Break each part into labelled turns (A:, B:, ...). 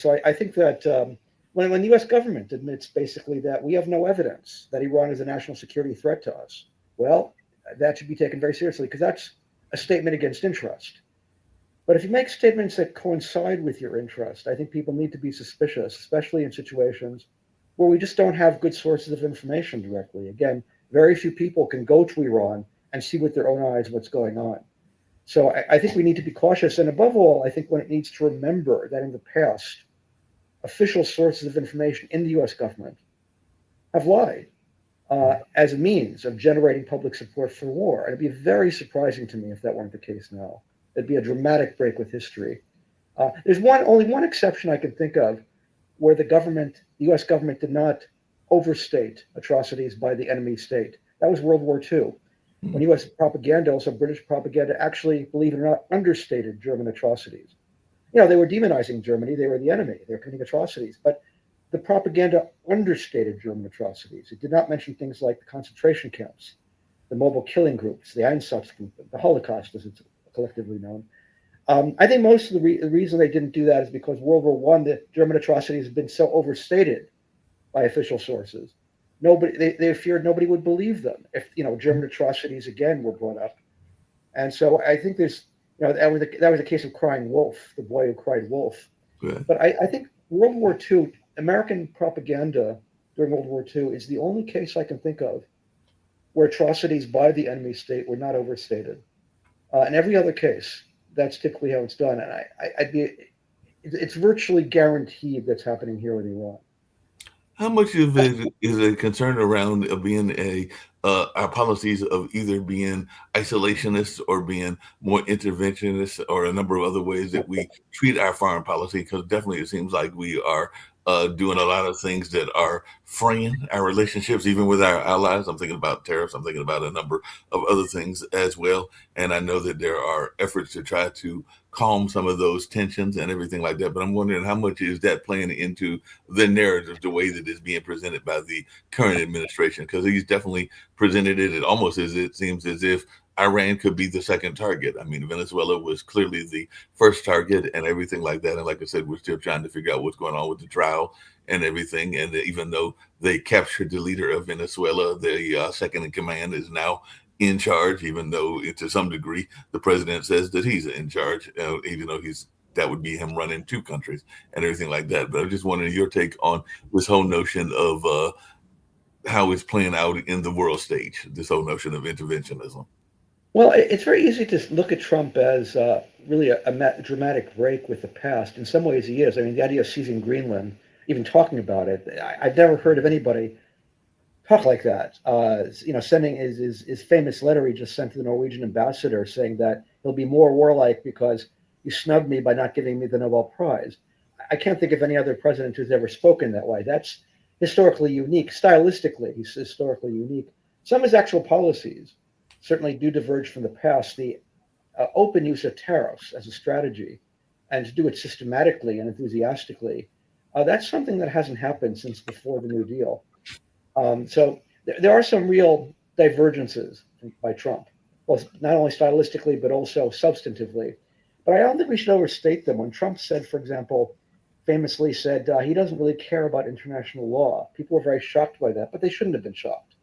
A: So I think that when the U.S. government admits basically that we have no evidence that Iran is a national security threat to us, well, that should be taken very seriously because that's a statement against interest. But if you make statements that coincide with your interest, I think people need to be suspicious, especially in situations where we just don't have good sources of information directly. Again, very few people can go to Iran and see with their own eyes what's going on. So I think we need to be cautious. And above all, I think one needs to remember that in the past, official sources of information in the US government have lied as a means of generating public support for war. And it'd be very surprising to me if that weren't the case now. It'd be a dramatic break with history. There's only one exception I can think of where the U.S. government did not overstate atrocities by the enemy state. That was World War II, when U.S. propaganda, also British propaganda, actually, believe it or not, understated German atrocities. They were demonizing Germany. They were the enemy. They were committing atrocities. But the propaganda understated German atrocities. It did not mention things like the concentration camps, the mobile killing groups, the Einsatzgruppen, the Holocaust, as it's collectively known. I think most of the reason they didn't do that is because World War One, the German atrocities have been so overstated by official sources. They feared nobody would believe them if German atrocities again were brought up. And so I think that was a case of crying wolf, the boy who cried wolf.
B: Yeah.
A: But I think World War II, American propaganda during World War II is the only case I can think of where atrocities by the enemy state were not overstated. In every other case, that's typically how it's done, and it's virtually guaranteed that's happening here in Iran.
B: How much of it is a concern around being our policies of either being isolationist or being more interventionist, or a number of other ways that we treat our foreign policy? Because definitely it seems like we are doing a lot of things that are fraying our relationships, even with our allies. I'm thinking about tariffs. I'm thinking about a number of other things as well. And I know that there are efforts to try to calm some of those tensions and everything like that. But I'm wondering how much is that playing into the narrative, the way that it's being presented by the current administration? Because he's definitely presented it almost as it seems as if Iran could be the second target. I mean, Venezuela was clearly the first target and everything like that. And like I said, we're still trying to figure out what's going on with the trial and everything. And even though they captured the leader of Venezuela, the second in command is now in charge, even though to some degree the president says that he's in charge, even though that would be him running two countries and everything like that. But I'm just wondering your take on this whole notion of how it's playing out in the world stage, this whole notion of interventionism.
A: Well, it's very easy to look at Trump as really a dramatic break with the past. In some ways, he is. I mean, the idea of seizing Greenland, even talking about it, I've never heard of anybody talk like that. Sending his famous letter he just sent to the Norwegian ambassador saying that he'll be more warlike because you snubbed me by not giving me the Nobel Prize. I can't think of any other president who's ever spoken that way. That's historically unique. Stylistically, he's historically unique. Some of his actual policies certainly do diverge from the past. The open use of tariffs as a strategy and to do it systematically and enthusiastically, that's something that hasn't happened since before the New Deal. So there are some real divergences by Trump, both not only stylistically, but also substantively. But I don't think we should overstate them. When Trump said, for example, famously said he doesn't really care about international law, people were very shocked by that, but they shouldn't have been shocked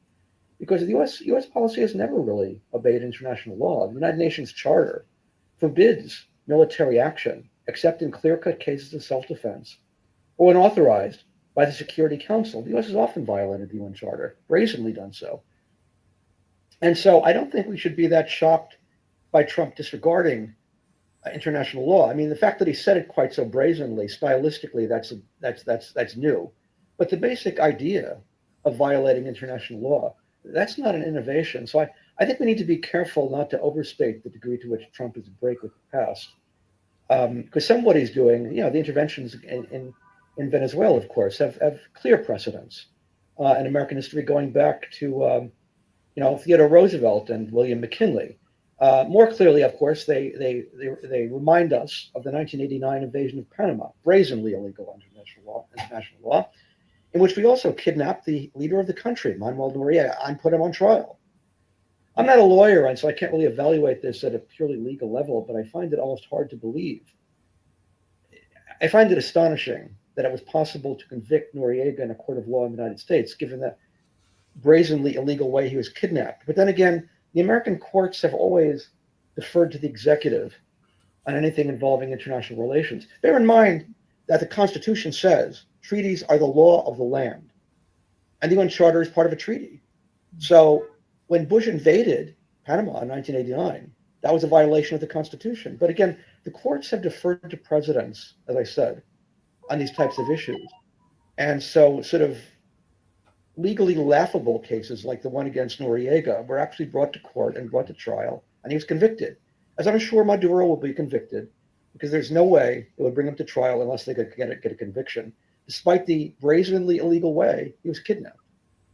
A: because the U.S. policy has never really obeyed international law. The United Nations Charter forbids military action except in clear-cut cases of self-defense or when authorized by the Security Council. The U.S. has often violated the UN Charter, brazenly done so. And so I don't think we should be that shocked by Trump disregarding international law. I mean, the fact that he said it quite so brazenly, stylistically, that's new. But the basic idea of violating international law, that's not an innovation. So I think we need to be careful not to overstate the degree to which Trump is a break with the past. Because some of what he's doing, the interventions in Venezuela, of course, have clear precedents in American history going back to, Theodore Roosevelt and William McKinley. More clearly, of course, they remind us of the 1989 invasion of Panama, brazenly illegal international law, in which we also kidnapped the leader of the country, Manuel Noriega, and put him on trial. I'm not a lawyer, and so I can't really evaluate this at a purely legal level, but I find it almost hard to believe. I find it astonishing that it was possible to convict Noriega in a court of law in the United States, given the brazenly illegal way he was kidnapped. But then again, the American courts have always deferred to the executive on anything involving international relations. Bear in mind that the Constitution says treaties are the law of the land, and the UN Charter is part of a treaty. So when Bush invaded Panama in 1989, that was a violation of the Constitution. But again, the courts have deferred to presidents, as I said, on these types of issues. And so, sort of legally laughable cases like the one against Noriega were actually brought to court and brought to trial, and he was convicted. As I'm sure Maduro will be convicted, because there's no way it would bring him to trial unless they could get a conviction. Despite the brazenly illegal way he was kidnapped.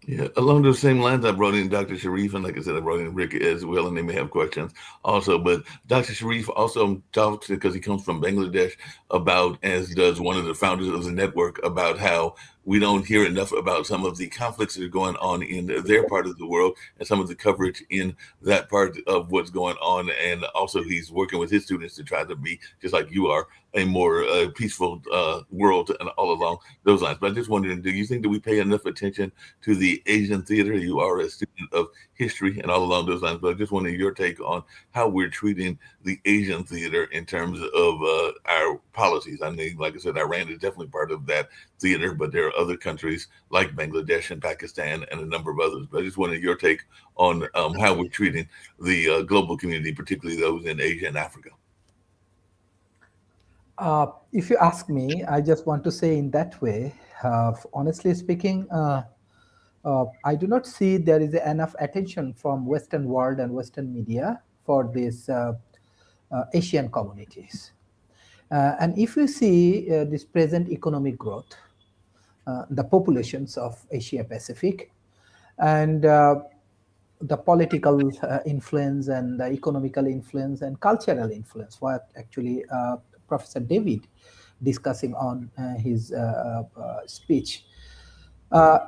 B: Yeah, along those same lines, I brought in Dr. Sharif, and like I said, I brought in Rick as well, and they may have questions also. But Dr. Sharif also talks, because he comes from Bangladesh, about, as does one of the founders of the network, about how we don't hear enough about some of the conflicts that are going on in their part of the world and some of the coverage in that part of what's going on. And also he's working with his students to try to be, just like you are, a more peaceful world and all along those lines. But I just wondering, do you think that we pay enough attention to the Asian theater? You are a student of history and all along those lines, but I just wanted your take on how we're treating the Asian theater in terms of our policies. I mean, like I said, Iran is definitely part of that theater, but there are other countries like Bangladesh and Pakistan and a number of others. But I just wanted your take on how we're treating the global community, particularly those in Asia and Africa.
C: If you ask me, I just want to say in that way, honestly speaking, I do not see there is enough attention from Western world and Western media for these Asian communities. And if you see this present economic growth, the populations of Asia Pacific, and the political influence and the economical influence and cultural influence, what actually Professor David discussing on his speech.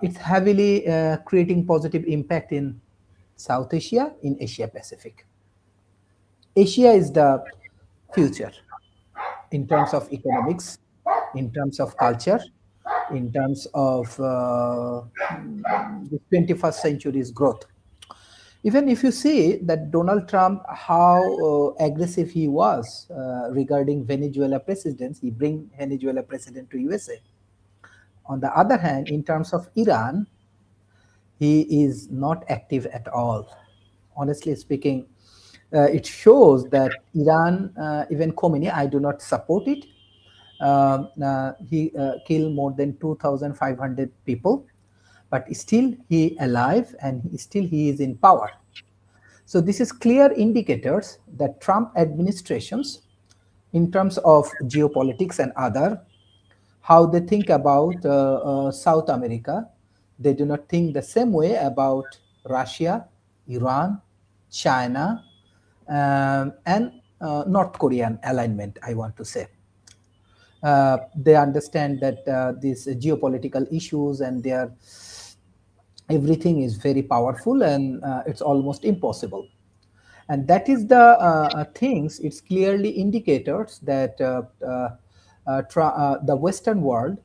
C: It's heavily creating positive impact in South Asia, in Asia Pacific. Asia is the future in terms of economics, in terms of culture, in terms of the 21st century's growth. Even if you see that Donald Trump, how aggressive he was regarding Venezuela president, he bring Venezuela president to USA. On the other hand, in terms of Iran, he is not active at all. Honestly speaking, it shows that Iran, even Khomeini, I do not support it. He killed more than 2,500 people, but still he alive and he is in power. So this is clear indicators that Trump administrations, in terms of geopolitics and other, how they think about South America, they do not think the same way about Russia, Iran, China, and North Korean alignment, I want to say. They understand that these geopolitical issues and their everything is very powerful and it's almost impossible. And that is the things, it's clearly indicators that the Western world,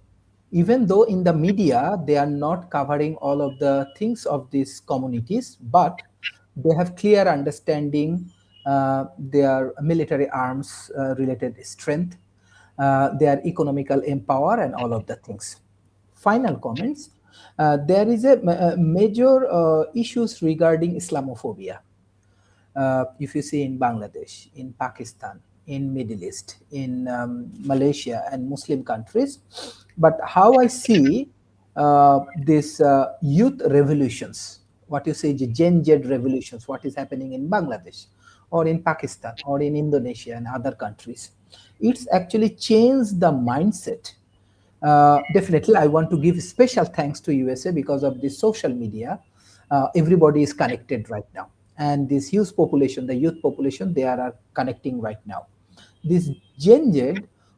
C: even though in the media, they are not covering all of the things of these communities, but they have clear understanding their military arms related strength, their economical empower and all of the things. Final comments. There is a major issues regarding Islamophobia. If you see in Bangladesh, in Pakistan, in Middle East, in Malaysia and Muslim countries. But how I see these youth revolutions, what you say, the Gen Z revolutions, what is happening in Bangladesh or in Pakistan or in Indonesia and other countries, it's actually changed the mindset. Definitely, I want to give special thanks to USA because of the social media. Everybody is connected right now. And this huge population, the youth population, they are connecting right now. This Gen Z,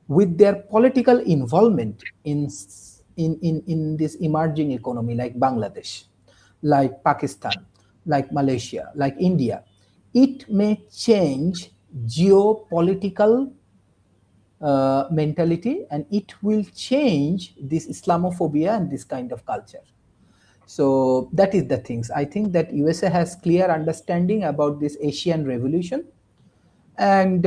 C: with their political involvement in this emerging economy like Bangladesh, like Pakistan, like Malaysia, like India, it may change geopolitical mentality, and it will change this Islamophobia and this kind of culture. So that is the things. I think that USA has clear understanding about this Asian revolution, and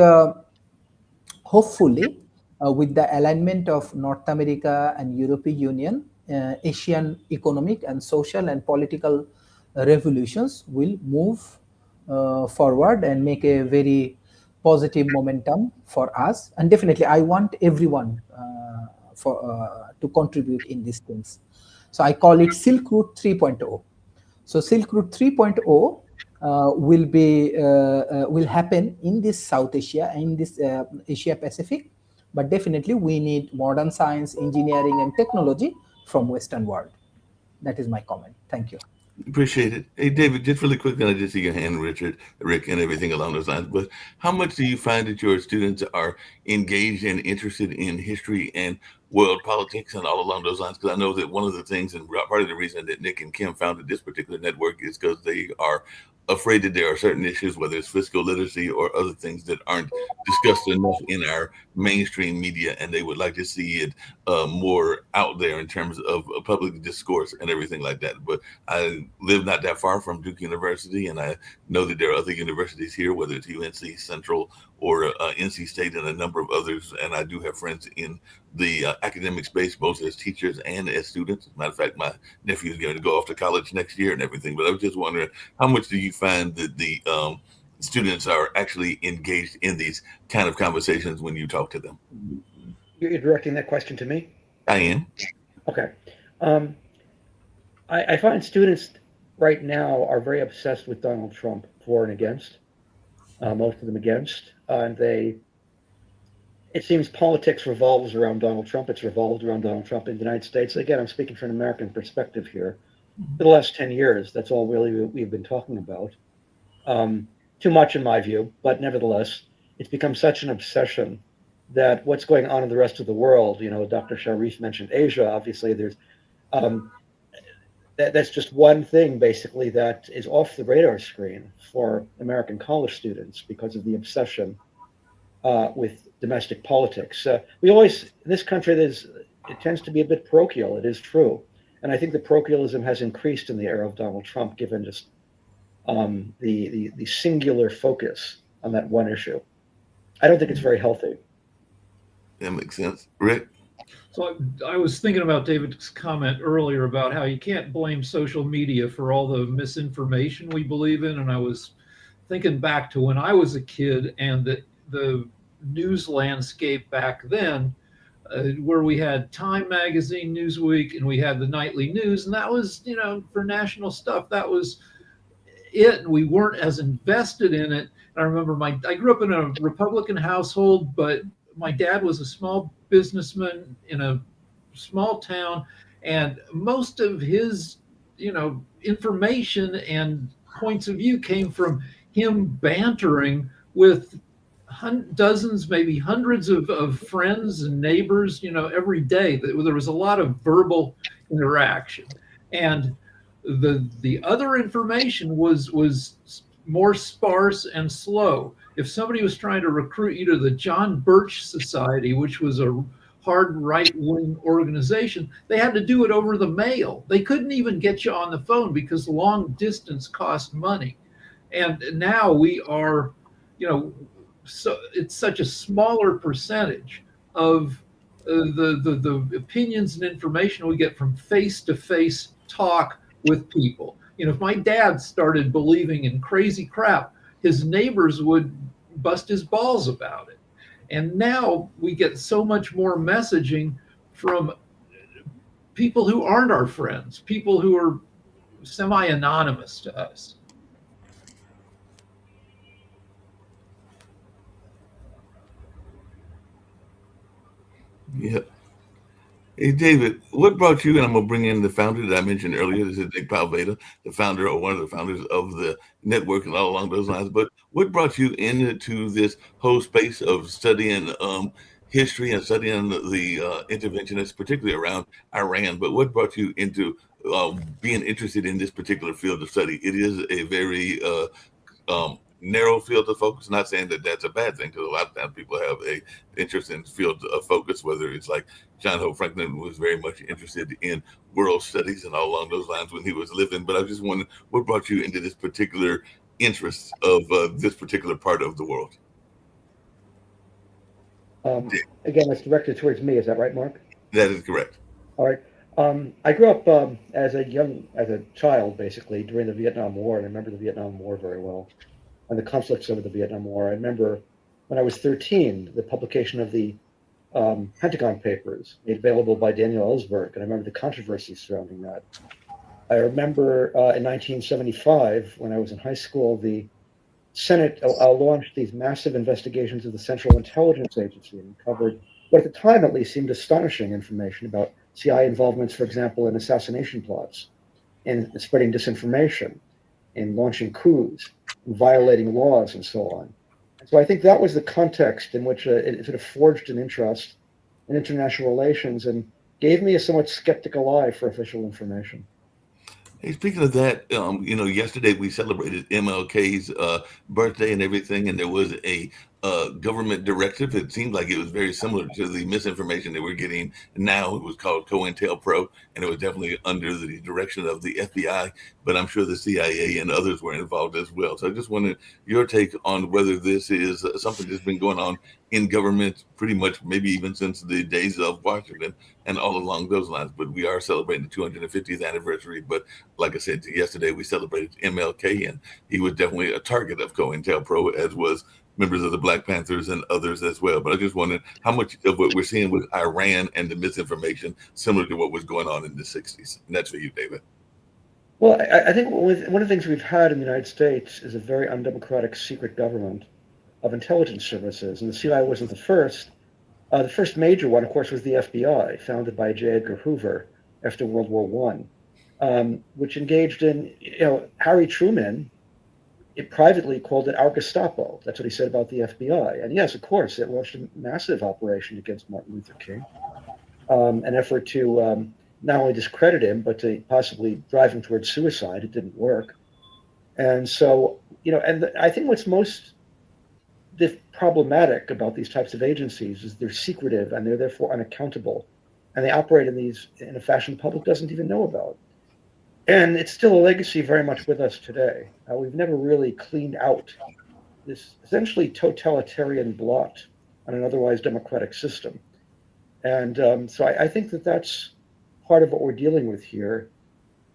C: hopefully, with the alignment of North America and European Union, Asian economic and social and political revolutions will move forward and make a very positive momentum for us. And definitely, I want everyone to contribute in these things. So I call it Silk Route 3.0. So Silk Route 3.0 will happen in this South Asia, in this Asia Pacific, but definitely we need modern science, engineering, and technology from Western world. That is my comment. Thank you.
B: Appreciate it. Hey, David, just really quick, and I just see your hand, Richard, Rick, and everything along those lines. But how much do you find that your students are engaged and interested in history and world politics and all along those lines? Because I know that one of the things, and part of the reason that Nick and Kim founded this particular network is because they are afraid that there are certain issues, whether it's fiscal literacy or other things that aren't discussed enough in our mainstream media, and they would like to see it more out there in terms of public discourse and everything like that. But I live not that far from Duke University, and I know that there are other universities here, whether it's UNC Central or NC State and a number of others. And I do have friends in the academic space, both as teachers and as students. As a matter of fact, my nephew is going to go off to college next year and everything. But I was just wondering, how much do you find that the students are actually engaged in these kind of conversations when you talk to them?
A: You're directing that question to me?
B: I am.
A: Okay. I find students right now are very obsessed with Donald Trump, for and against, most of them against. And it seems politics revolves around Donald Trump. It's revolved around Donald Trump in the United States. Again, I'm speaking from an American perspective here. For the last 10 years, that's all really we've been talking about. Too much in my view, but nevertheless, it's become such an obsession that what's going on in the rest of the world, Dr. Sharif mentioned Asia, obviously there's, that's just one thing basically that is off the radar screen for American college students because of the obsession with domestic politics. We always, in this country, it tends to be a bit parochial, it is true. And I think the parochialism has increased in the era of Donald Trump, given just the singular focus on that one issue. I don't think it's very healthy.
B: That makes sense. Rick?
D: So I was thinking about David's comment earlier about how you can't blame social media for all the misinformation we believe in. And I was thinking back to when I was a kid and the news landscape back then, where we had Time Magazine, Newsweek, and we had the nightly news. And that was, for national stuff, that was it. And we weren't as invested in it. And I remember I grew up in a Republican household, but my dad was a small businessman in a small town, and most of his, information and points of view came from him bantering with dozens, maybe hundreds of friends and neighbors, every day. There was a lot of verbal interaction, and the other information was more sparse and slow. If somebody was trying to recruit you to the John Birch Society, which was a hard right-wing organization, they had to do it over the mail. They couldn't even get you on the phone because long distance cost money. And now we are, so it's such a smaller percentage of the opinions and information we get from face-to-face talk with people. If my dad started believing in crazy crap, his neighbors would bust his balls about it. And now we get so much more messaging from people who aren't our friends, people who are semi-anonymous to us.
B: Yep. Hey, David, what brought you, and I'm going to bring in the founder that I mentioned earlier. This is Nick Palveda, the founder or one of the founders of the network and all along those lines. But what brought you into this whole space of studying history and studying the interventionists, particularly around Iran? But what brought you into being interested in this particular field of study? It is a very narrow field of focus. Not saying that that's a bad thing, because a lot of times people have a interest in fields of focus, whether it's like John Hope Franklin was very much interested in world studies and all along those lines when he was living. But I just wondered, what brought you into this particular interest of this particular part of the world?
A: Again, it's directed towards me. Is that right, Mark?
B: That is correct.
A: All right. I grew up as a child, basically, during the Vietnam War, and I remember the Vietnam War very well, and the conflicts over the Vietnam War. I remember when I was 13, the publication of the Pentagon Papers, made available by Daniel Ellsberg, and I remember the controversy surrounding that. I remember in 1975, when I was in high school, the Senate launched these massive investigations of the Central Intelligence Agency and covered what at the time at least seemed astonishing information about CIA involvements, for example, in assassination plots, in spreading disinformation, in launching coups, in violating laws, and so on. And so I think that was the context in which it sort of forged an interest in international relations and gave me a somewhat skeptical eye for official information.
B: Hey, speaking of that, yesterday we celebrated MLK's birthday and everything, and there was a government directive. It seemed like it was very similar to the misinformation that we're getting now. It was called COINTELPRO, and it was definitely under the direction of the FBI, but I'm sure the CIA and others were involved as well. So I just wanted your take on whether this is something that's been going on in government pretty much maybe even since the days of Washington and all along those lines. But we are celebrating the 250th anniversary. But like I said, yesterday we celebrated MLK, and he was definitely a target of COINTELPRO, as was members of the Black Panthers and others as well. But I just wondered how much of what we're seeing with Iran and the misinformation similar to what was going on in the 60s. And that's for you, David.
A: Well, I think one of the things we've had in the United States is a very undemocratic secret government of intelligence services. And the CIA wasn't the first. The first major one, of course, was the FBI, founded by J. Edgar Hoover after World War I, which engaged in, Harry Truman, it privately called it our Gestapo. That's what he said about the FBI. And yes, of course, it launched a massive operation against Martin Luther King, an effort to not only discredit him, but to possibly drive him towards suicide. It didn't work. And so, I think what's most problematic about these types of agencies is they're secretive and they're therefore unaccountable. And they operate in a fashion the public doesn't even know about. And it's still a legacy very much with us today. We've never really cleaned out this essentially totalitarian blot on an otherwise democratic system. And so I think that's part of what we're dealing with here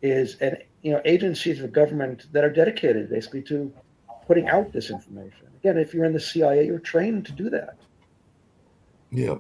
A: is agencies of government that are dedicated basically to putting out this information. Again, if you're in the CIA, you're trained to do that.
B: Yeah.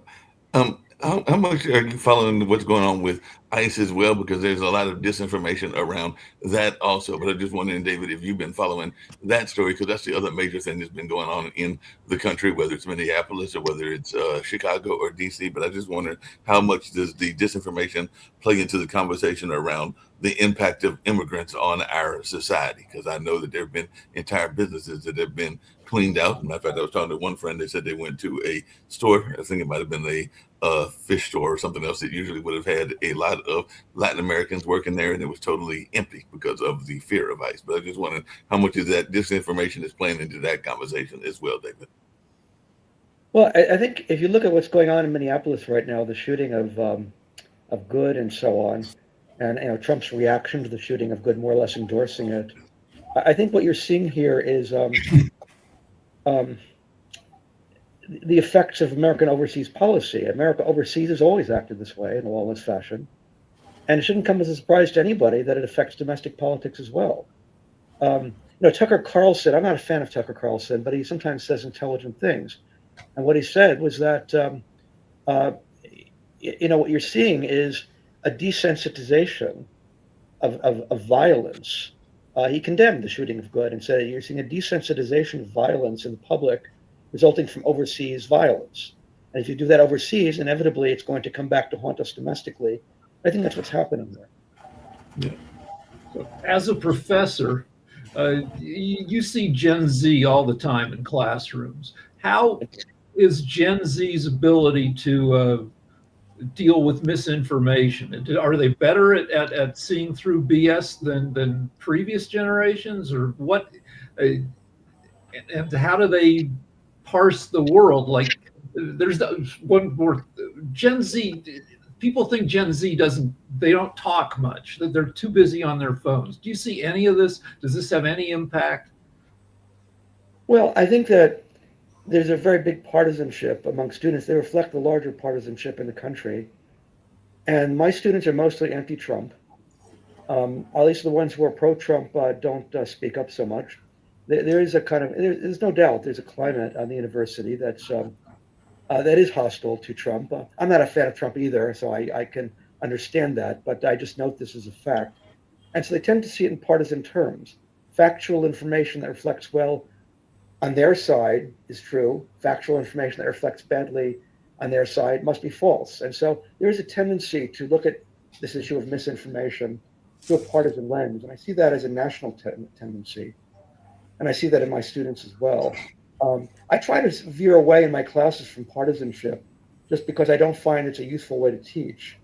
B: How much are you following what's going on with ICE as well? Because there's a lot of disinformation around that also. But I just wondering, David, if you've been following that story, because that's the other major thing that's been going on in the country, whether it's Minneapolis or whether it's Chicago or DC. But I just wonder, how much does the disinformation play into the conversation around the impact of immigrants on our society? Because I know that there have been entire businesses that have been cleaned out. Matter of fact, I was talking to one friend. They said they went to a store. I think it might have been a fish store or something else that usually would have had a lot of Latin Americans working there, and it was totally empty because of the fear of ICE. But I just wondered how much of that disinformation is playing into that conversation as well, David.
A: Well, I think if you look at what's going on in Minneapolis right now, the shooting of Good and so on, and Trump's reaction to the shooting of Good, more or less endorsing it, I think what you're seeing here is the effects of American overseas policy. America overseas has always acted this way in a lawless fashion, and it shouldn't come as a surprise to anybody that it affects domestic politics as well. Tucker Carlson, I'm not a fan of Tucker Carlson, but he sometimes says intelligent things. And what he said was that, what you're seeing is a desensitization of violence. He condemned the shooting of Good and said you're seeing a desensitization of violence in the public resulting from overseas violence. And if you do that overseas, inevitably it's going to come back to haunt us domestically. I think that's what's happening there.
B: Yeah.
D: So, as a professor, you see Gen Z all the time in classrooms. How is Gen Z's ability to deal with misinformation? Are they better at seeing through BS than previous generations, or what? and how do they parse the world? Like, there's one more Gen Z. People think Gen Z they don't talk much, that they're too busy on their phones. Do you see any of this? Does this have any impact?
A: Well, I think that there's a very big partisanship among students. They reflect the larger partisanship in the country. And my students are mostly anti-Trump. At least the ones who are pro-Trump don't speak up so much. There is a kind of, there's no doubt, there's a climate on the university that is hostile to Trump. I'm not a fan of Trump either, so I can understand that, but I just note this as a fact. And so they tend to see it in partisan terms. Factual information that reflects well on their side is true. Factual information that reflects badly on their side must be false. And so there is a tendency to look at this issue of misinformation through a partisan lens. And I see that as a national tendency. And I see that in my students as well. I try to veer away in my classes from partisanship just because I don't find it's a useful way to teach.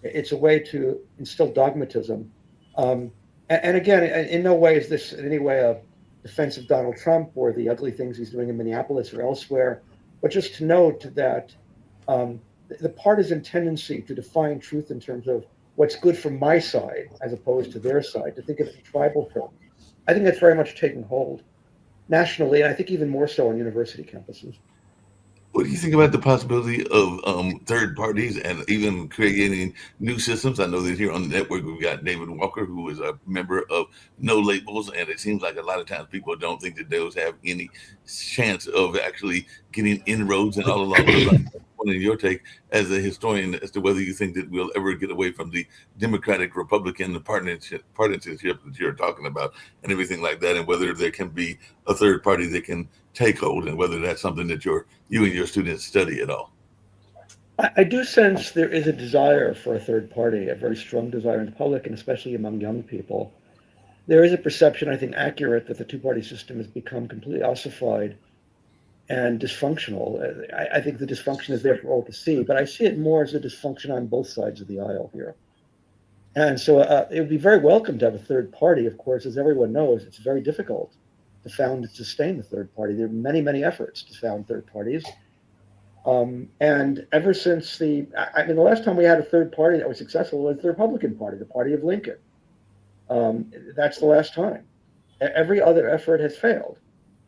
A: It's a way to instill dogmatism. And again, in no way is this in any way a defense of Donald Trump or the ugly things he's doing in Minneapolis or elsewhere, but just to note that the partisan tendency to define truth in terms of what's good for my side as opposed to their side, to think of it in tribal terms, I think that's very much taken hold nationally, and I think even more so on university campuses.
B: What do you think about the possibility of third parties and even creating new systems? I know that here on the network, we've got David Walker, who is a member of No Labels. And it seems like a lot of times people don't think that those have any chance of actually getting inroads and all along those lines. In your take as a historian as to whether you think that we'll ever get away from the Democratic Republican partisanship that you're talking about and everything like that, and whether there can be a third party that can take hold, and whether that's something that you and your students study at all.
A: I do sense there is a desire for a third party, a very strong desire in the public, and especially among young people. There is a perception, I think accurate, that the two-party system has become completely ossified and dysfunctional. I think the dysfunction is there for all to see, but I see it more as a dysfunction on both sides of the aisle here. And so it would be very welcome to have a third party. Of course, as everyone knows, it's very difficult to found and sustain the third party. There are many, many efforts to found third parties. And ever since the last time we had a third party that was successful was the Republican Party, the party of Lincoln. That's the last time. Every other effort has failed.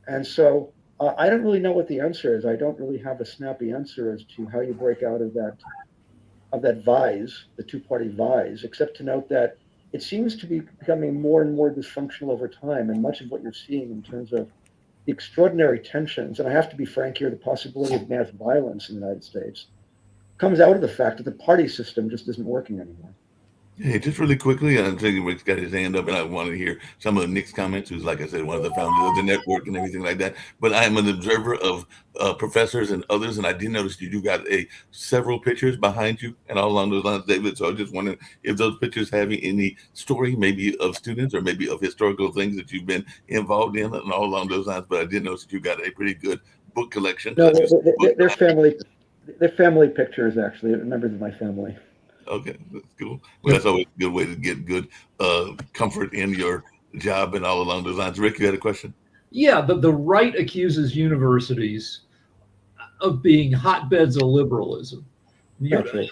A: And so I don't really know what the answer is. I don't really have a snappy answer as to how you break out of that vise, the two-party vise, except to note that it seems to be becoming more and more dysfunctional over time, and much of what you're seeing in terms of the extraordinary tensions, and I have to be frank here, the possibility of mass violence in the United States, comes out of the fact that the party system just isn't working anymore.
B: Hey, just really quickly, I'm thinking Rick's got his hand up, and I want to hear some of Nick's comments, who's, like I said, one of the founders of the network and everything like that. But I am an observer of professors and others, and I did notice you got several pictures behind you and all along those lines, David. So I just wondering if those pictures have any story, maybe of students or maybe of historical things that you've been involved in and all along those lines. But I did notice that you got a pretty good book collection.
A: No, they're family pictures, actually, members of my family.
B: Okay, that's cool. Well, that's always a good way to get good comfort in your job and all along those lines. Rick, you had a question?
D: Yeah, the right accuses universities of being hotbeds of liberalism. Yeah, okay,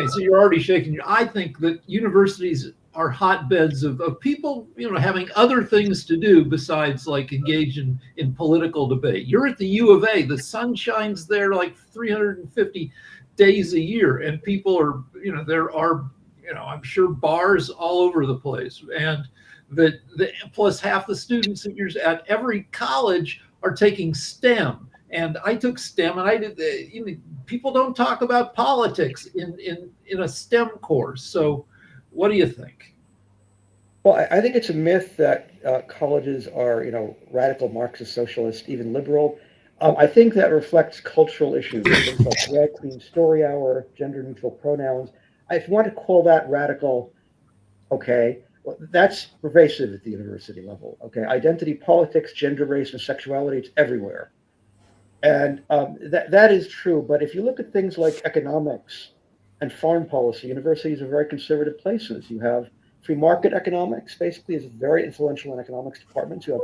D: so you're already shaking. I think that universities are hotbeds of people, having other things to do besides like engage in political debate. You're at the U of A, the sun shines there like 350 days a year, and people are, there are, I'm sure bars all over the place, and that plus half the students at every college are taking STEM. And I took STEM, and I did. People don't talk about politics in a STEM course. So, what do you think?
A: Well, I think it's a myth that colleges are, radical Marxist, socialist, even liberal. I think that reflects cultural issues, things like drag queen story hour, gender neutral pronouns. If you want to call that radical, okay, well, that's pervasive at the university level. Okay, identity politics, gender, race, and sexuality, it's everywhere. And that is true. But if you look at things like economics and foreign policy, universities are very conservative places. You have Free market economics basically is very influential in economics departments. You have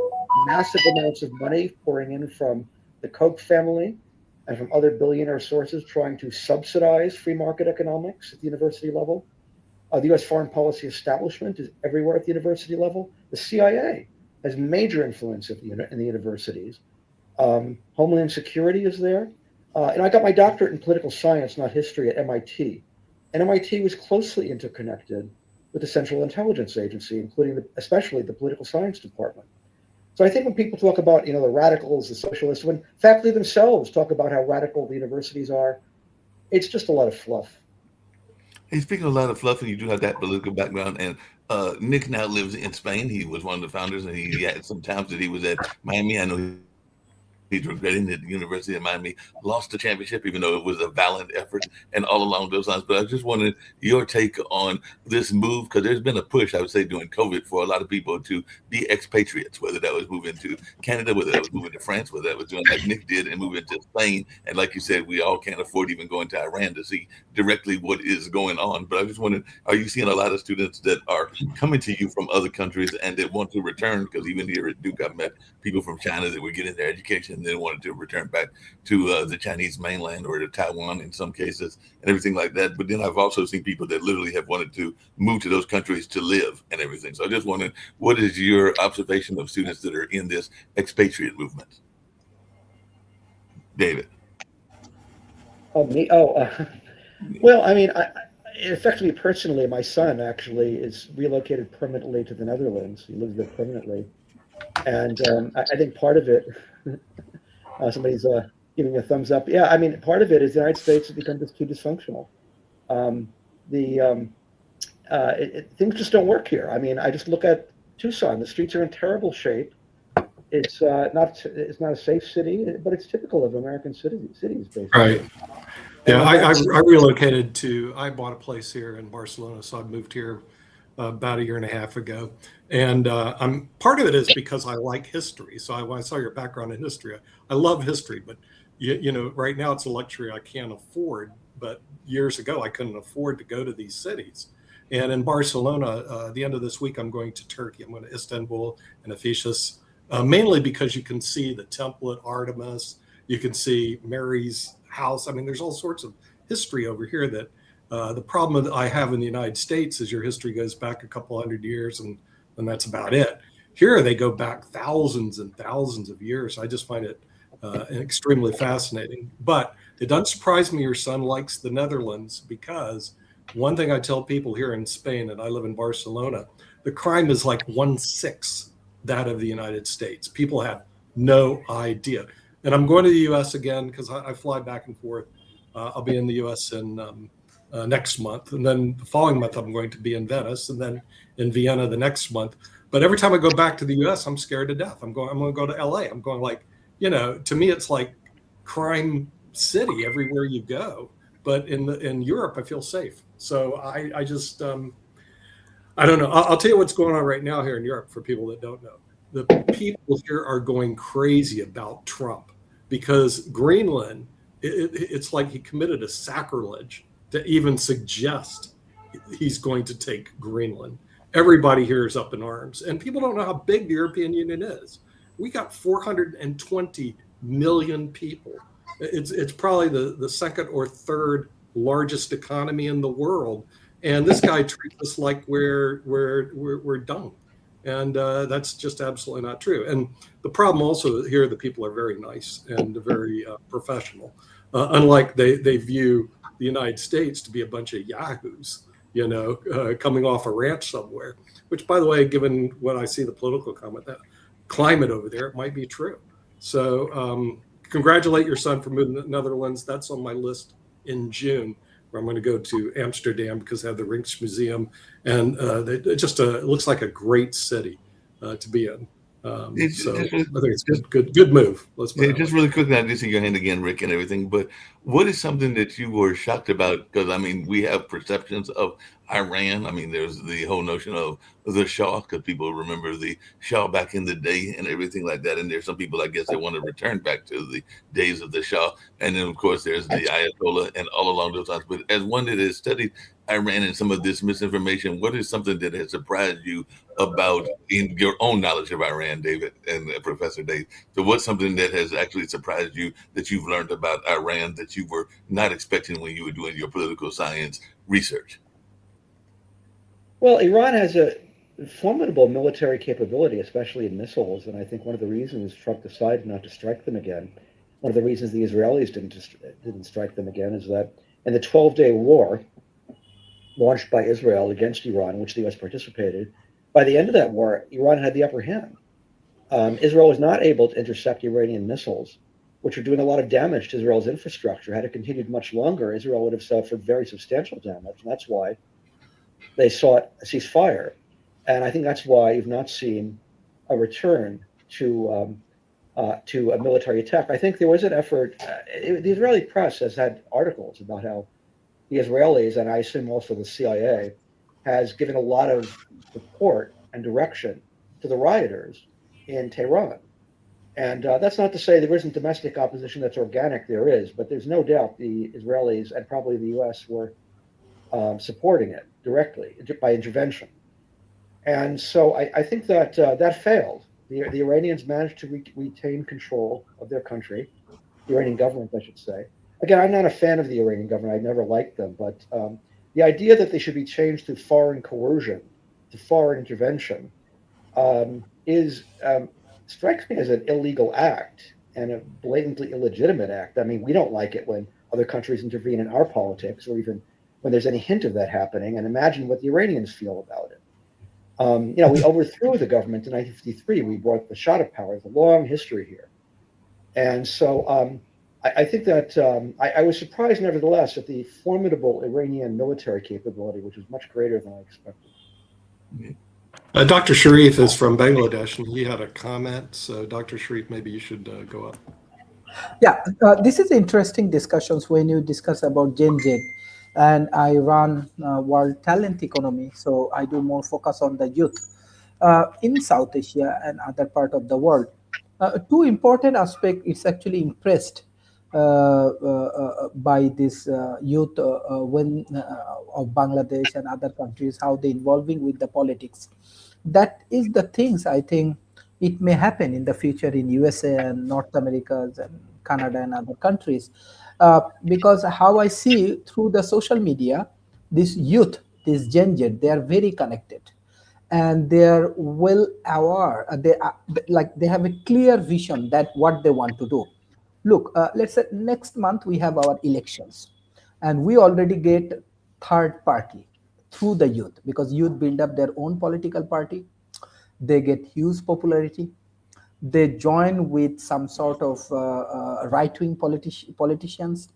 A: massive amounts of money pouring in from the Koch family and from other billionaire sources trying to subsidize free market economics at the university level. The U.S. foreign policy establishment is everywhere at the university level. The CIA has major influence in the universities. Homeland Security is there. And I got my doctorate in political science, not history, at MIT. And MIT was closely interconnected with the Central Intelligence Agency, including especially the political science department. So I think when people talk about, the radicals, the socialists, when faculty themselves talk about how radical the universities are, it's just a lot of fluff.
B: Hey, speaking of a lot of fluff, and you do have that political background, and Nick now lives in Spain. He was one of the founders, and he had some times that he was at Miami. I know he's regretting that the University of Miami lost the championship, even though it was a valiant effort and all along those lines. But I just wanted your take on this move, because there's been a push, I would say, during COVID for a lot of people to be expatriates, whether that was moving to Canada, whether that was moving to France, whether that was doing like Nick did and moving to Spain. And like you said, we all can't afford even going to Iran to see directly what is going on. But I just wondered, are you seeing a lot of students that are coming to you from other countries and that want to return? Because even here at Duke, I've met people from China that were getting their education and then wanted to return back to the Chinese mainland or to Taiwan in some cases and everything like that. But then I've also seen people that literally have wanted to move to those countries to live and everything. So I just wondered, what is your observation of students that are in this expatriate movement? David.
A: Oh, me? Oh, well, I mean, it affects me personally. My son actually is relocated permanently to the Netherlands. He lives there permanently. And I think part of it, somebody's giving a thumbs up. Yeah, I mean, part of it is the United States has become just too dysfunctional. Things just don't work here. I mean, I just look at Tucson. The streets are in terrible shape. It's not a safe city, but it's typical of American cities, basically.
E: Right. Yeah, I relocated I bought a place here in Barcelona, so I moved here about a year and a half ago. And part of it is because I like history. So when I saw your background in history, I love history, but right now it's a luxury I can't afford. But years ago, I couldn't afford to go to these cities. And in Barcelona, the end of this week, I'm going to Turkey. I'm going to Istanbul and Ephesus, mainly because you can see the temple at Artemis. You can see Mary's house. I mean, there's all sorts of history over here that the problem that I have in the United States is your history goes back a couple hundred years and that's about it. Here, they go back thousands and thousands of years. I just find it extremely fascinating. But it doesn't surprise me your son likes the Netherlands, because one thing I tell people here in Spain, and I live in Barcelona, the crime is like 1/6 that of the United States. People have no idea. And I'm going to the U.S. again because I fly back and forth. I'll be in the U.S. in next month, and then the following month I'm going to be in Venice, and then in Vienna the next month. But every time I go back to the U.S., I'm scared to death. I'm going to go to L.A. I'm going like, to me it's like crime city everywhere you go. But in Europe, I feel safe. So I just I don't know. I'll tell you what's going on right now here in Europe for people that don't know. The people here are going crazy about Trump because Greenland, it's like he committed a sacrilege to even suggest he's going to take Greenland. Everybody here is up in arms, and people don't know how big the European Union is. We got 420 million people. It's probably the second or third largest economy in the world, and this guy treats us like we're dung, and that's just absolutely not true. And the problem also here, the people are very nice and very professional, unlike they view the United States to be a bunch of yahoos, coming off a ranch somewhere, which, by the way, given what I see the political climate over there, it might be true. So congratulate your son for moving to the Netherlands. That's on my list in June, where I'm going to go to Amsterdam because they have the Rijksmuseum, and it just looks like a great city to be in. I think it's good move. Let's
B: just really quickly, I just see your hand again, Rick, and everything. But what is something that you were shocked about? Because I mean, we have perceptions of Iran. I mean, there's the whole notion of the Shah, because people remember the Shah back in the day and everything like that. And there's some people, I guess, that want to return back to the days of the Shah. And then, of course, there's the Ayatollah and all along those lines. But as one that has studied Iran and some of this misinformation, what is something that has surprised you about in your own knowledge of Iran, David and Professor Dave? So what's something that has actually surprised you that you've learned about Iran that you were not expecting when you were doing your political science research?
A: Well, Iran has a formidable military capability, especially in missiles, and I think one of the reasons Trump decided not to strike them again, one of the reasons the Israelis didn't strike them again, is that in the 12-day war launched by Israel against Iran, in which the U.S. participated, by the end of that war, Iran had the upper hand. Israel was not able to intercept Iranian missiles, which were doing a lot of damage to Israel's infrastructure. Had it continued much longer, Israel would have suffered very substantial damage, and that's why they sought a ceasefire. And I think that's why you've not seen a return to a military attack. I think there was an effort. The Israeli press has had articles about how the Israelis, and I assume also the CIA, has given a lot of support and direction to the rioters in Tehran. And that's not to say there isn't domestic opposition that's organic. There is, but there's no doubt the Israelis and probably the U.S. were supporting it directly by intervention. And so I think that that failed. The Iranians managed to retain control of their country, the Iranian government, I should say. Again, I'm not a fan of the Iranian government. I never liked them. But the idea that they should be changed through foreign coercion, to foreign intervention, strikes me as an illegal act and a blatantly illegitimate act. I mean, we don't like it when other countries intervene in our politics, or even when there's any hint of that happening. And imagine what the Iranians feel about it. We overthrew the government in 1953. We brought the Shah to power. There's a long history here. And so I think that I was surprised, nevertheless, at the formidable Iranian military capability, which was much greater than I expected.
E: Dr. Sharif is from Bangladesh, and he had a comment. So, Dr. Sharif, maybe you should go up.
C: Yeah, this is interesting discussions when you discuss about Gen Z. And I run World Talent Economy, so I do more focus on the youth in South Asia and other part of the world. Two important aspects it's actually impressed by this youth of Bangladesh and other countries, how they involving with the politics. That is the things I think it may happen in the future in USA and North America and Canada and other countries. Because how I see through the social media, this youth, this Gen Z, they are very connected, and they are well aware. They have a clear vision that what they want to do. Look, let's say next month we have our elections, and we already get third party through the youth, because youth build up their own political party. They get huge popularity. They join with some sort of right-wing politicians,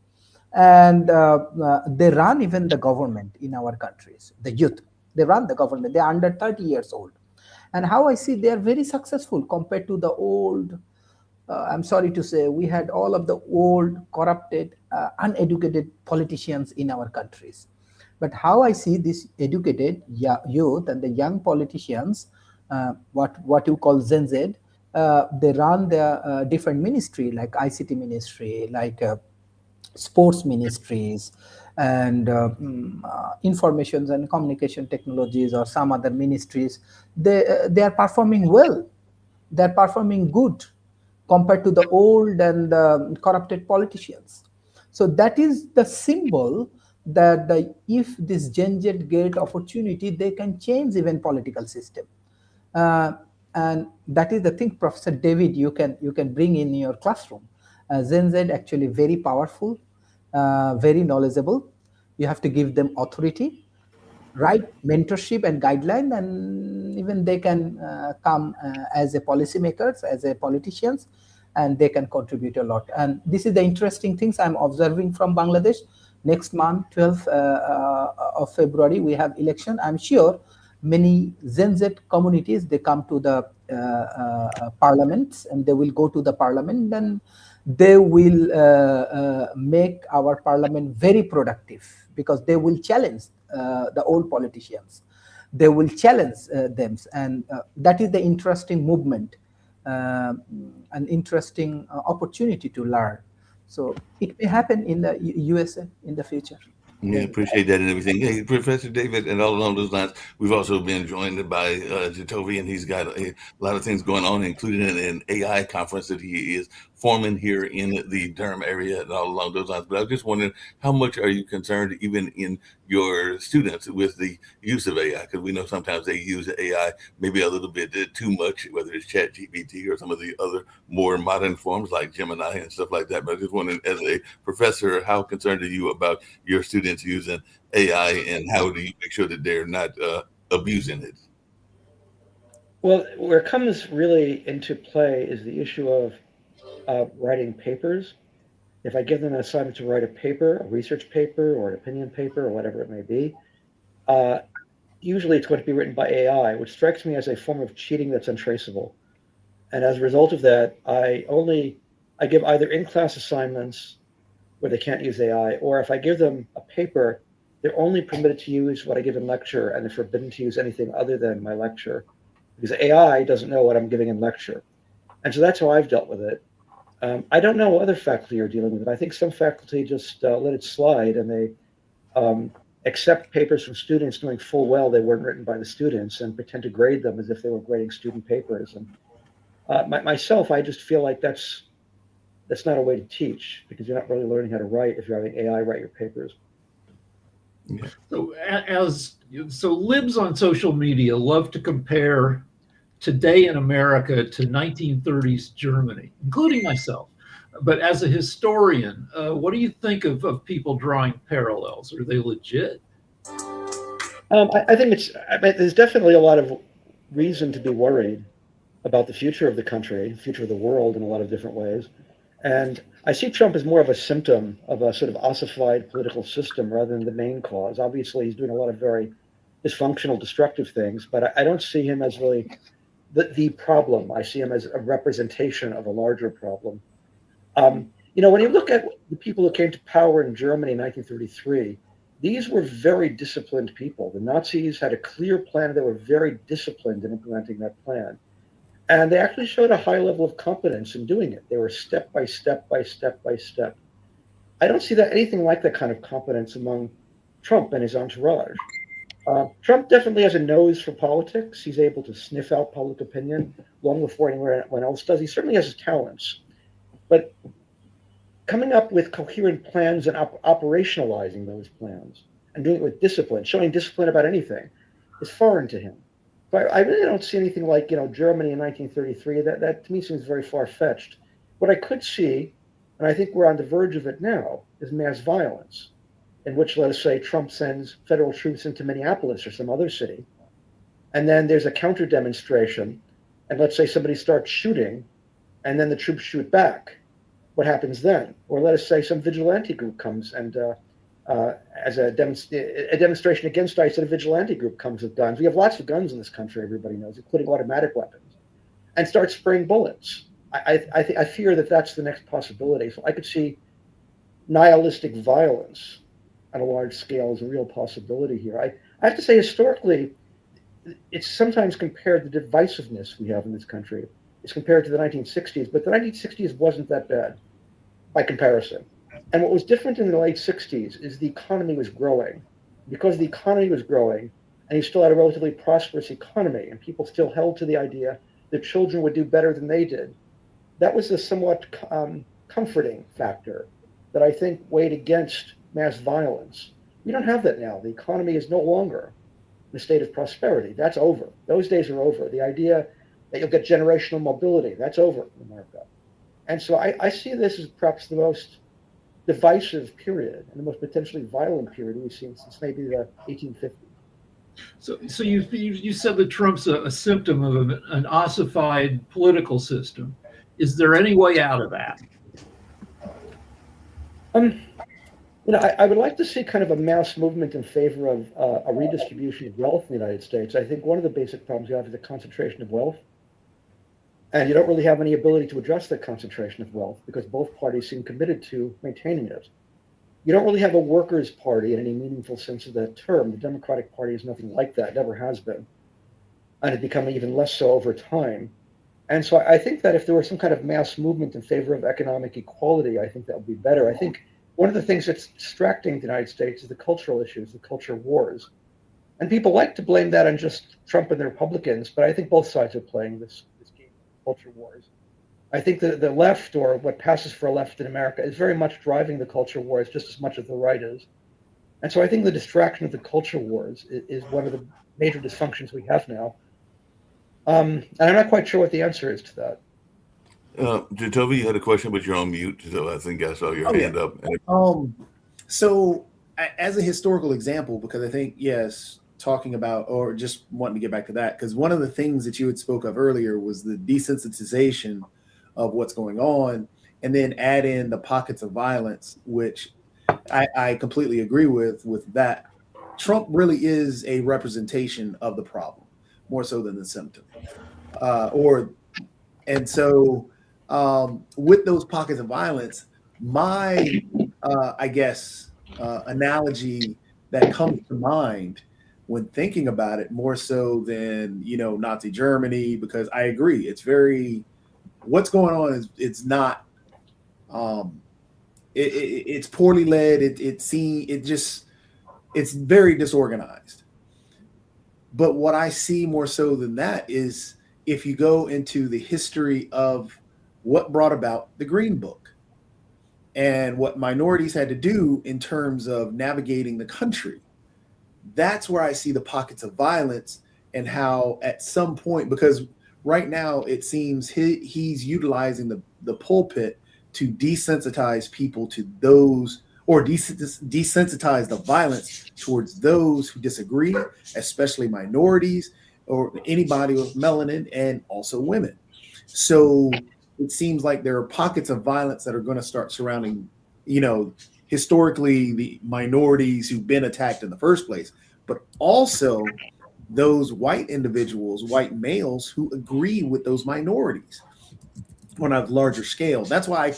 C: and they run even the government in our countries. The youth, they run the government. They're under 30 years old. And how I see they are very successful compared to the old, I'm sorry to say, we had all of the old, corrupted, uneducated politicians in our countries. But how I see this educated youth and the young politicians, what you call Gen Z, they run their different ministry, like ICT ministry, like sports ministries, and information and communication technologies, or some other ministries. They are performing well. They're performing good compared to the old and corrupted politicians. So that is the symbol that if this Gen Z get opportunity, they can change even political system. And that is the thing, Professor David, you can bring in your classroom. Gen Z actually very powerful, very knowledgeable. You have to give them authority, right mentorship and guideline, and even they can come as a policymakers, as a politicians, and they can contribute a lot. And this is the interesting things I'm observing from Bangladesh. Next month, 12th of February, we have election. I'm sure many Gen Z communities, they come to the parliaments, and they will go to the parliament, and they will make our parliament very productive, because they will challenge the old politicians. They will challenge them, and that is the interesting movement, an interesting opportunity to learn. So it may happen in the USA in the future.
B: Yeah, appreciate that and everything. Hey, Professor David, and all along those lines, we've also been joined by Jatovi, and he's got a lot of things going on, including an AI conference that he is forming here in the Durham area and all along those lines. But I was just wondering, how much are you concerned, even in your students, with the use of AI? Because we know sometimes they use AI maybe a little bit too much, whether it's ChatGPT or some of the other more modern forms like Gemini and stuff like that. But I just wondering, as a professor, how concerned are you about your students using AI, and how do you make sure that they're not abusing it?
A: Well, where it comes really into play is the issue of writing papers. If I give them an assignment to write a paper, a research paper, or an opinion paper, or whatever it may be, uh, usually it's going to be written by AI, which strikes me as a form of cheating that's untraceable. And as a result of that, I give either in-class assignments where they can't use AI, or if I give them a paper, they're only permitted to use what I give in lecture, and they're forbidden to use anything other than my lecture, because AI doesn't know what I'm giving in lecture. And so that's how I've dealt with it. I don't know what other faculty are dealing with it. I think some faculty just let it slide, and they accept papers from students knowing full well they weren't written by the students, and pretend to grade them as if they were grading student papers. And myself, I just feel like that's not a way to teach, because you're not really learning how to write if you're having AI write your papers.
D: So libs on social media love to compare today in America to 1930s Germany, including myself. But as a historian, what do you think of people drawing parallels? Are they legit?
A: I think there's definitely a lot of reason to be worried about the future of the country, the future of the world in a lot of different ways. And I see Trump as more of a symptom of a sort of ossified political system rather than the main cause. Obviously, he's doing a lot of very dysfunctional, destructive things, but I don't see him as really the problem. I see him as a representation of a larger problem. When you look at the people who came to power in Germany in 1933, these were very disciplined people. The Nazis had a clear plan. They were very disciplined in implementing that plan. And they actually showed a high level of competence in doing it. They were step by step by step by step. I don't see that anything like that kind of competence among Trump and his entourage. Trump definitely has a nose for politics. He's able to sniff out public opinion long before anyone else does. He certainly has his talents. But coming up with coherent plans and operationalizing those plans and doing it with discipline, showing discipline about anything, is foreign to him. But I really don't see anything like, Germany in 1933. That to me seems very far-fetched. What I could see, and I think we're on the verge of it now, is mass violence, in which, let us say, Trump sends federal troops into Minneapolis or some other city, and then there's a counter demonstration, and let's say somebody starts shooting, and then the troops shoot back. What happens then? Or let us say some vigilante group comes and as a demonstration against ICE, a vigilante group comes with guns. We have lots of guns in this country, everybody knows, including automatic weapons, and starts spraying bullets. I fear that that's the next possibility. So I could see nihilistic violence on a large scale as a real possibility here. I have to say, historically, it's sometimes compared the divisiveness we have in this country. It's compared to the 1960s, but the 1960s wasn't that bad by comparison. And what was different in the late 60s is the economy was growing. Because the economy was growing, and you still had a relatively prosperous economy, and people still held to the idea that children would do better than they did, that was a somewhat comforting factor that I think weighed against mass violence. We don't have that now. The economy is no longer in a state of prosperity. That's over. Those days are over. The idea that you'll get generational mobility, that's over in America. And so I see this as perhaps the most divisive period and the most potentially violent period we've seen since maybe the 1850s.
D: So you said that Trump's a symptom of an ossified political system. Is there any way out of that?
A: I would like to see kind of a mass movement in favor of a redistribution of wealth in the United States. I think one of the basic problems you have is the concentration of wealth. And you don't really have any ability to address that concentration of wealth because both parties seem committed to maintaining it. You don't really have a workers' party in any meaningful sense of that term. The Democratic Party is nothing like that, never has been. And it's become even less so over time. And so I think that if there were some kind of mass movement in favor of economic equality, I think that would be better. I think one of the things that's distracting the United States is the cultural issues, the culture wars. And people like to blame that on just Trump and the Republicans, but I think both sides are playing this game of culture wars. I think the left, or what passes for a left in America, is very much driving the culture wars just as much as the right is. And so I think the distraction of the culture wars is one of the major dysfunctions we have now. And I'm not quite sure what the answer is to that.
B: Jacoby, you had a question, but you're on mute, so I think I saw your hand up.
F: So as a historical example, because I think, yes, talking about, or just wanting to get back to that, because one of the things that you had spoke of earlier was the desensitization of what's going on, and then add in the pockets of violence, which I completely agree with that. Trump really is a representation of the problem, more so than the symptom. And so with those pockets of violence, my analogy that comes to mind when thinking about it, more so than Nazi Germany, because I agree, it's very, what's going on is it's not it's poorly led, it's very disorganized. But what I see more so than that is if you go into the history of what brought about the Green Book and what minorities had to do in terms of navigating the country, that's where I see the pockets of violence, and how at some point, because right now it seems he's utilizing the pulpit to desensitize people to those, or desensitize the violence towards those who disagree, especially minorities or anybody with melanin, and also women. So it seems like there are pockets of violence that are going to start surrounding, historically the minorities who've been attacked in the first place, but also those white individuals, white males who agree with those minorities on a larger scale. That's why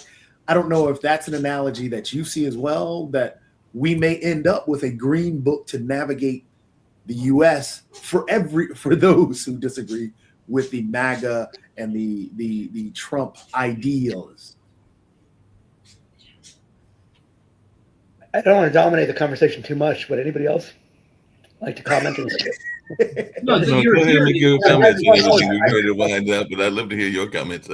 F: I don't know if that's an analogy that you see as well, that we may end up with a Green Book to navigate the U.S. for those who disagree with the MAGA and the Trump ideals.
A: I don't want to dominate the conversation too much, but anybody else like to comment on this?
D: No,
B: No,
D: you're-
B: go ahead and make your comments and
A: you're-
B: everything. We're going to wind up, but I'd love to hear your comments,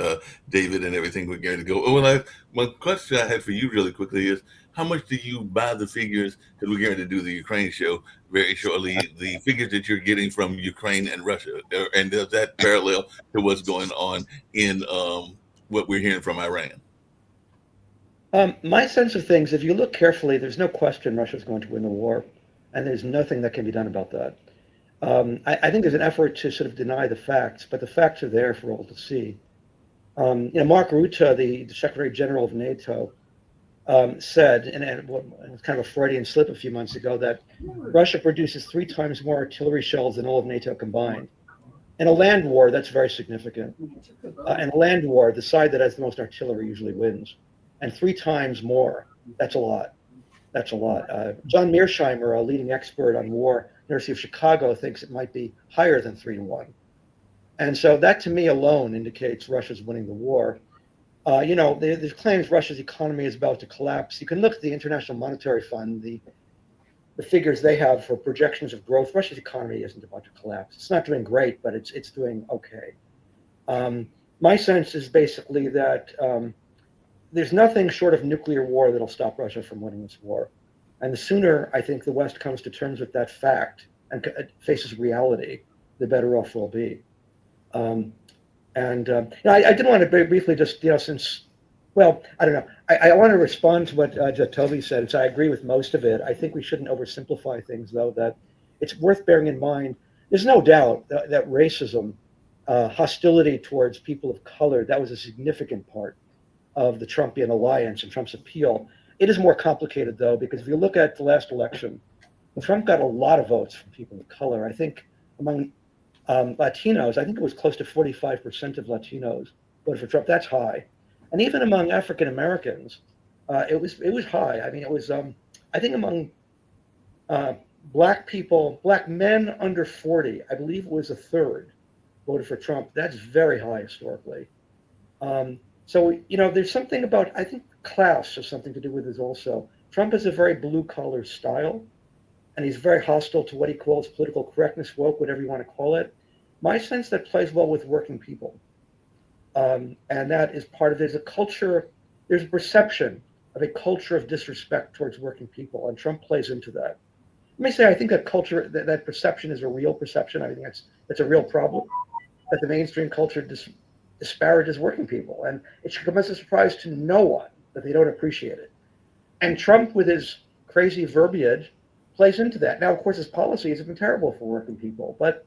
B: David, and everything. We're going to go. One question I had for you really quickly is, how much do you buy the figures, because we're going to do the Ukraine show very shortly, the figures that you're getting from Ukraine and Russia, and does that parallel to what's going on in what we're hearing from Iran?
A: My sense of things, if you look carefully, there's no question Russia's going to win the war, and there's nothing that can be done about that. I think there's an effort to sort of deny the facts, but the facts are there for all to see. Mark Rutte, the Secretary General of NATO, said, and it was kind of a Freudian slip a few months ago, that Russia produces 3 times more artillery shells than all of NATO combined. In a land war, that's very significant. In a land war, the side that has the most artillery usually wins. And 3 times more, that's a lot. That's a lot. John Mearsheimer, a leading expert on war, University of Chicago, thinks it might be higher than 3-1. And so that, to me, alone indicates Russia's winning the war. There's claims Russia's economy is about to collapse. You can look at the International Monetary Fund, the figures they have for projections of growth. Russia's economy isn't about to collapse. It's not doing great, but it's doing okay. My sense is basically that there's nothing short of nuclear war that'll stop Russia from winning this war. And the sooner I think the West comes to terms with that fact and faces reality, the better off we'll be. I did want to very briefly just, I don't know. I want to respond to what Jacoby said. So I agree with most of it. I think we shouldn't oversimplify things, though, that it's worth bearing in mind. There's no doubt that racism, hostility towards people of color, that was a significant part of the Trumpian alliance and Trump's appeal. It is more complicated, though, because if you look at the last election, Trump got a lot of votes from people of color. I think among Latinos, I think it was close to 45% of Latinos voted for Trump. That's high. And even among African Americans, it was high. I mean, it was I think among black people, black men under 40, I believe it was a third voted for Trump. That's very high historically. So, there's something about, I think class has something to do with this also. Trump has a very blue collar style, and he's very hostile to what he calls political correctness, woke, whatever you want to call it. My sense that plays well with working people. And that is part of it. There's a culture, there's a perception of a culture of disrespect towards working people, and Trump plays into that. Let me say, I think that culture, that perception is a real perception. I think that's a real problem, that the mainstream culture disparages working people, and it should come as a surprise to no one that they don't appreciate it. And Trump, with his crazy verbiage, plays into that. Now, of course, his policies have been terrible for working people, but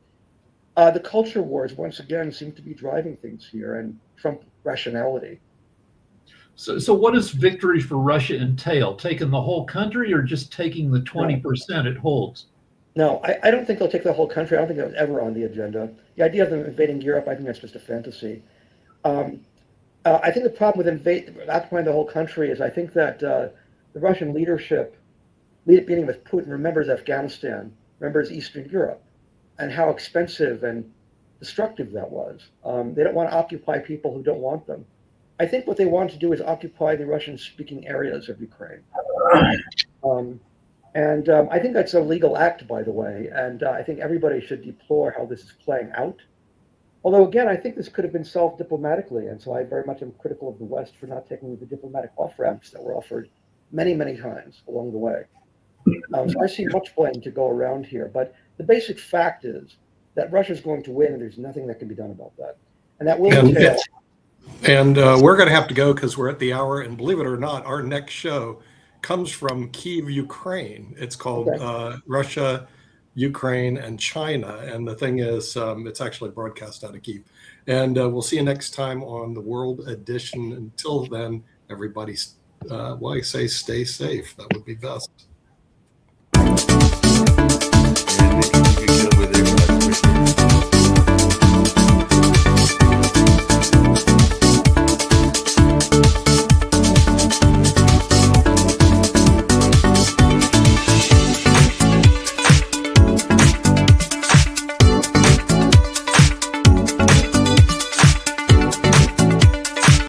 A: the culture wars, once again, seem to be driving things here, and Trump rationality.
D: So what does victory for Russia entail? Taking the whole country or just taking the 20% it holds?
A: No, I don't think they'll take the whole country. I don't think that was ever on the agenda. The idea of them invading Europe, I think that's just a fantasy. I think the problem with occupying the whole country is I think that the Russian leadership, beginning with Putin, remembers Afghanistan, remembers Eastern Europe, and how expensive and destructive that was. They don't want to occupy people who don't want them. I think what they want to do is occupy the Russian-speaking areas of Ukraine. I think that's a legal act, by the way, and I think everybody should deplore how this is playing out. Although, again, I think this could have been solved diplomatically, and so I very much am critical of the West for not taking the diplomatic off-ramps that were offered many, many times along the way. So I see much blame to go around here, but the basic fact is that Russia's going to win, and there's nothing that can be done about that. And that will entail...
E: And we're going to have to go because we're at the hour. And believe it or not, our next show comes from Kyiv, Ukraine. It's called Russia, Ukraine, and China. And the thing is, it's actually broadcast out of Kyiv. And we'll see you next time on the World Edition. Until then, everybody, I say stay safe. That would be best.